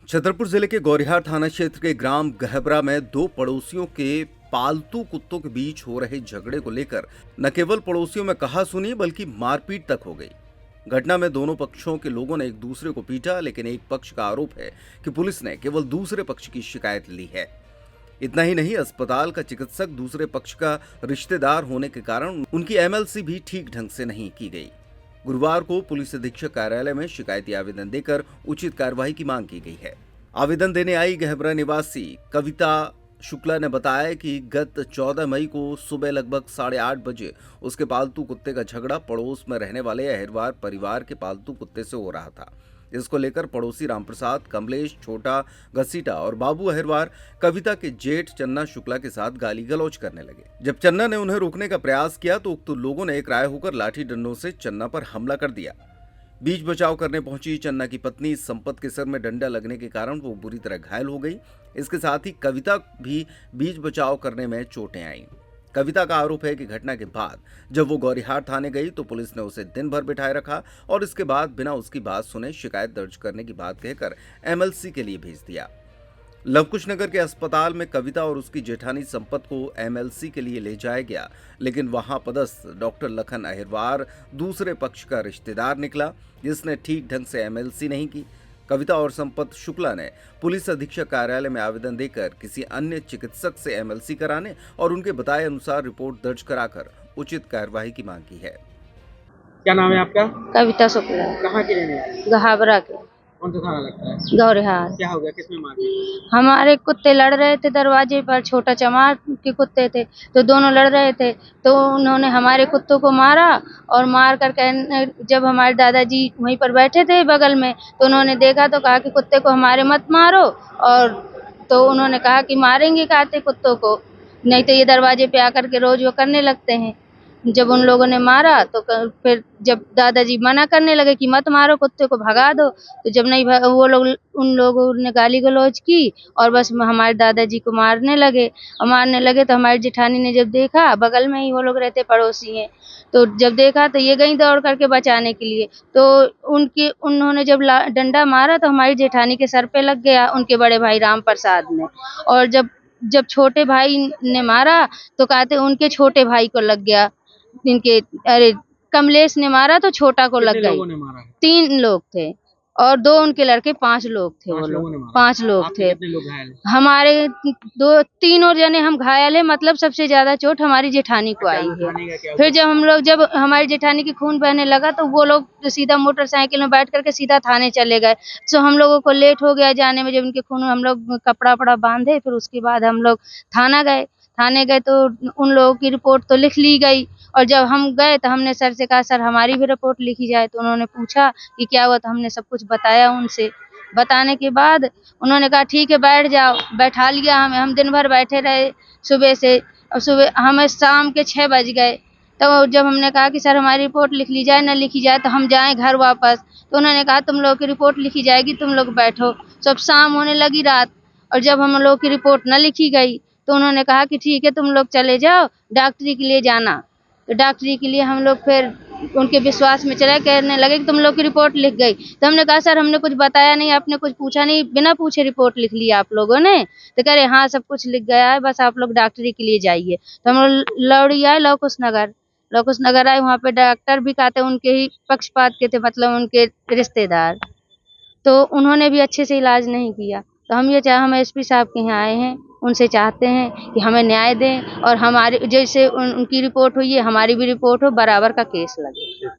छतरपुर जिले के गौरिहार थाना क्षेत्र के ग्राम गहबरा में दो पड़ोसियों के पालतू कुत्तों के बीच हो रहे झगड़े को लेकर न केवल पड़ोसियों में कहासुनी बल्कि मारपीट तक हो गई। घटना में दोनों पक्षों के लोगों ने एक दूसरे को पीटा, लेकिन एक पक्ष का आरोप है कि पुलिस ने केवल दूसरे पक्ष की शिकायत ली है। इतना ही नहीं, अस्पताल का चिकित्सक दूसरे पक्ष का रिश्तेदार होने के कारण उनकी एमएलसी भी ठीक ढंग से नहीं की गई। गुरुवार को पुलिस अधीक्षक कार्यालय में शिकायती आवेदन देकर उचित कार्रवाई की मांग की गई है। आवेदन देने आई गहबरा निवासी कविता शुक्ला ने बताया कि गत 14 मई को सुबह लगभग 8:30 बजे उसके पालतू कुत्ते का झगड़ा पड़ोस में रहने वाले अहिरवार परिवार के पालतू कुत्ते से हो रहा था। इसको लेकर पड़ोसी रामप्रसाद, कमलेश, छोटा घसीटा और बाबू अहिरवार कविता के जेठ चन्ना शुक्ला के साथ गाली गलौज करने लगे। जब चन्ना ने उन्हें रोकने का प्रयास किया तो उक्त लोगों ने एक राय होकर लाठी डंडों से चन्ना पर हमला कर दिया। बीच बचाव करने पहुंची चन्ना की पत्नी संपत के सर में डंडा लगने के कारण वो बुरी तरह घायल हो गई। इसके साथ ही कविता भी बीच बचाव करने में चोटें आईं। कविता का आरोप है कि घटना के बाद जब वो गौरिहार थाने गई तो पुलिस ने उसे दिन भर बिठाए रखा और इसके बाद बिना उसकी बात सुने शिकायत दर्ज करने की बात कहकर एमएलसी के लिए भेज दिया। लवकुश नगर के अस्पताल में कविता और उसकी जेठानी संपत को एमएलसी के लिए ले जाया गया, लेकिन वहां पदस्थ डॉक्टर लखन अहिरवार दूसरे पक्ष का रिश्तेदार निकला, जिसने ठीक ढंग से एमएलसी नहीं की। कविता और संपत शुक्ला ने पुलिस अधीक्षक कार्यालय में आवेदन देकर किसी अन्य चिकित्सक से एमएलसी कराने और उनके बताए अनुसार रिपोर्ट दर्ज कराकर उचित कार्रवाई की मांग की है। क्या नाम है आपका? कविता शुक्ला, कहाँ की रहने वाली? गहावरा के। कौन सा थाना लगता है? गौरिहार। क्या हो गया, किसमें मार दी? हमारे कुत्ते लड़ रहे थे दरवाजे पर, छोटा चमार के कुत्ते थे तो दोनों लड़ रहे थे, तो उन्होंने हमारे कुत्तों को मारा और मार कर जब हमारे दादाजी वहीं पर बैठे थे बगल में तो उन्होंने देखा तो कहा कि कुत्ते को हमारे मत मारो, और तो उन्होंने कहा कि मारेंगे कहते कुत्तों को, नहीं तो ये दरवाजे पे आकर के रोज वो करने लगते हैं। जब उन लोगों ने मारा तो फिर जब दादाजी मना करने लगे कि मत मारो कुत्ते को, भगा दो, तो जब नहीं वो लोग उन लोगों ने गाली गलौज की और बस हमारे दादाजी को मारने लगे तो हमारी जेठानी ने जब देखा, बगल में ही वो लोग रहते, पड़ोसी हैं, तो जब देखा तो ये गई दौड़ करके बचाने के लिए, तो उन्होंने जब डंडा मारा तो हमारी जेठानी के सर पे लग गया, उनके बड़े भाई राम प्रसाद ने, और जब छोटे भाई ने मारा तो कहते उनके छोटे भाई को लग गया। इनके कमलेश ने मारा तो छोटा को लग गई। 3 लोग थे और 2 उनके लड़के, 5 लोग थे। वो लोग 5 लोग थे। कितने लोग घायल? हमारे 2-3 और जने हम घायल है, मतलब सबसे ज्यादा चोट हमारी जेठानी को आई है। फिर जब हमारी जेठानी की खून बहने लगा तो वो लोग सीधा मोटरसाइकिल में बैठ करके सीधा थाने चले गए। तो हम लोगों को लेट हो गया जाने में, जब उनके खून हम लोग कपड़ा बांधे, फिर उसके बाद हम लोग थाने गए तो उन लोगों की रिपोर्ट तो लिख ली गई, और जब हम गए तो हमने सर से कहा सर हमारी भी रिपोर्ट लिखी जाए, तो उन्होंने पूछा कि क्या हुआ, तो हमने सब कुछ बताया उनसे। बताने के बाद उन्होंने कहा ठीक है बैठ जाओ, बैठा लिया हमें। हम दिन भर बैठे रहे सुबह से, और सुबह हमें शाम के 6 बज गए। तो जब हमने कहा कि सर हमारी रिपोर्ट लिख ली जाए, न लिखी जाए तो हम जाएं घर वापस, तो उन्होंने कहा तुम लोग की रिपोर्ट लिखी जाएगी, तुम लोग बैठो। सब शाम होने लगी, रात, और जब हम लोग की रिपोर्ट न लिखी गई तो उन्होंने कहा कि ठीक है तुम लोग चले जाओ, डॉक्टरी के लिए जाना। तो डॉक्टरी के लिए हम लोग फिर उनके विश्वास में चले, कहने लगे कि तुम लोग की रिपोर्ट लिख गई। तो हमने कहा सर हमने कुछ बताया नहीं, आपने कुछ पूछा नहीं, बिना पूछे रिपोर्ट लिख लिया आप लोगों ने। तो कह रहे हाँ सब कुछ लिख गया है, बस आप लोग डॉक्टरी के लिए जाइए। तो हम लोग लौड़ी आए, लवकुश नगर आए, वहाँ पे डॉक्टर भी कहते उनके ही पक्षपात के थे, मतलब उनके रिश्तेदार, तो उन्होंने भी अच्छे से इलाज नहीं किया। तो हम एसपी साहब के यहाँ आए हैं, उनसे चाहते हैं कि हमें न्याय दें और हमारी जैसे उनकी रिपोर्ट हुई है हमारी भी रिपोर्ट हो, बराबर का केस लगे।